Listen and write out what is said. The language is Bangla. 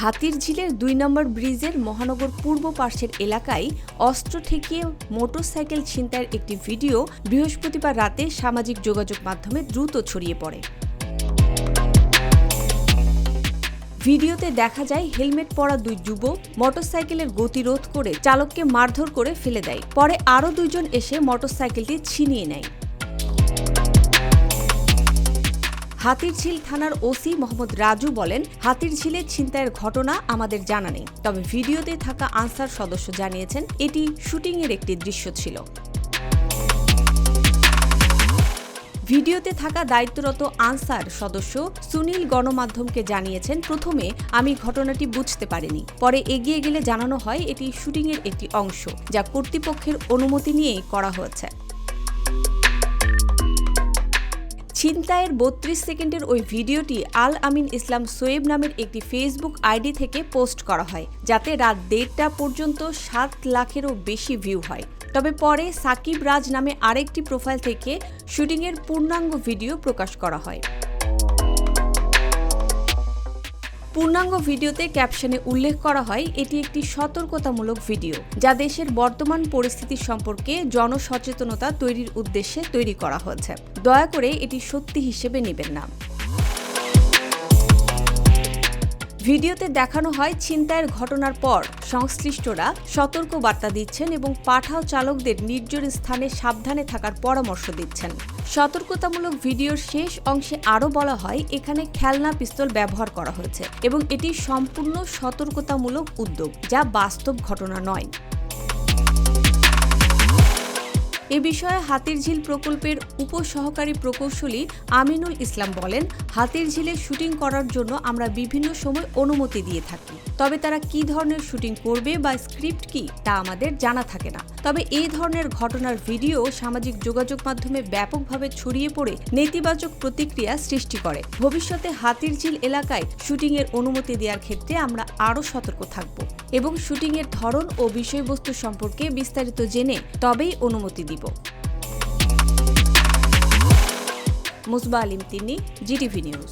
হাতিরঝিলের ২ নম্বর ব্রিজের মহানগর পূর্ব পার্শ্বের এলাকায় অস্ত্র ঠেকিয়ে মোটরসাইকেল ছিনতাইয়ের একটি ভিডিও বৃহস্পতিবার রাতে সামাজিক যোগাযোগ মাধ্যমে দ্রুত ছড়িয়ে পড়ে। ভিডিওতে দেখা যায় হেলমেট পরা ২ যুবক মোটরসাইকেলের গতিরোধ করে চালককে মারধর করে ফেলে দেয়। পরে আরও ২ জন এসে মোটরসাইকেলটি ছিনিয়ে নেয়। হাতিরঝিল থানার ওসি মোহাম্মদ রাজু বলেন, হাতিরঝিলে ছিনতাইয়ের ঘটনা আমাদের জানা নেই, তবে ভিডিওতে থাকা আনসার সদস্য জানিয়েছেন এটি শুটিংয়ের একটি দৃশ্য ছিল। ভিডিওতে থাকা দায়িত্বরত আনসার সদস্য সুনীল গণমাধ্যমকে জানিয়েছেন, প্রথমে আমি ঘটনাটি বুঝতে পারিনি, পরে এগিয়ে গেলে জানানো হয় এটি শুটিংয়ের একটি অংশ, যা কর্তৃপক্ষের অনুমতি নিয়েই করা হয়েছে। ছিনতাইয়ের ৩২ সেকেন্ডের ওই ভিডিওটি আল আমিন ইসলাম সোয়েব নামের একটি ফেসবুক আইডি থেকে পোস্ট করা হয়, যাতে রাত ১:৩০ পর্যন্ত ৭ লাখেরও বেশি ভিউ হয়। তবে পরে সাকিব রাজ নামে আরেকটি প্রোফাইল থেকে শুটিংয়ের পূর্ণাঙ্গ ভিডিও প্রকাশ করা হয়। পূর্ণাঙ্গ ভিডিওতে ক্যাপশনে উল্লেখ করা হয় এটি একটি সতর্কতামূলক ভিডিও, যা দেশের বর্তমান পরিস্থিতি সম্পর্কে জনসচেতনতা তৈরির উদ্দেশ্যে তৈরি করা হয়েছে। দয়া করে এটি সত্যি হিসেবে নেবেন না। ভিডিওতে দেখানো হয় ছিনতাইয়ের ঘটনার পর সংশ্লিষ্টরা সতর্ক বার্তা দিচ্ছেন এবং পাঠাও চালকদের নির্জন স্থানে সাবধানে থাকার পরামর্শ দিচ্ছেন। সতর্কতামূলক ভিডিওর শেষ অংশে আরও বলা হয় এখানে খেলনা পিস্তল ব্যবহার করা হয়েছে এবং এটি সম্পূর্ণ সতর্কতামূলক উদ্যোগ, যা বাস্তব ঘটনা নয়। এ বিষয়ে হাতিরঝিল প্রকল্পের উপসহকারী প্রকৌশলী আমিনুল ইসলাম বলেন, হাতিরঝিলে শুটিং করার জন্য আমরা বিভিন্ন সময় অনুমতি দিয়ে থাকি, তবে তারা কী ধরনের শুটিং করবে বা স্ক্রিপ্ট কী তা আমাদের জানা থাকে না। তবে এই ধরনের ঘটনার ভিডিও সামাজিক যোগাযোগ মাধ্যমে ব্যাপকভাবে ছড়িয়ে পড়ে নেতিবাচক প্রতিক্রিয়া সৃষ্টি করে। ভবিষ্যতে হাতিরঝিল এলাকায় শুটিংয়ের অনুমতি দেওয়ার ক্ষেত্রে আমরা আরও সতর্ক থাকব এবং শুটিংয়ের ধরন ও বিষয়বস্তু সম্পর্কে বিস্তারিত জেনে তবেই অনুমতি দিব। মুসবা আলিম তিন্নি, জিটিভি নিউজ।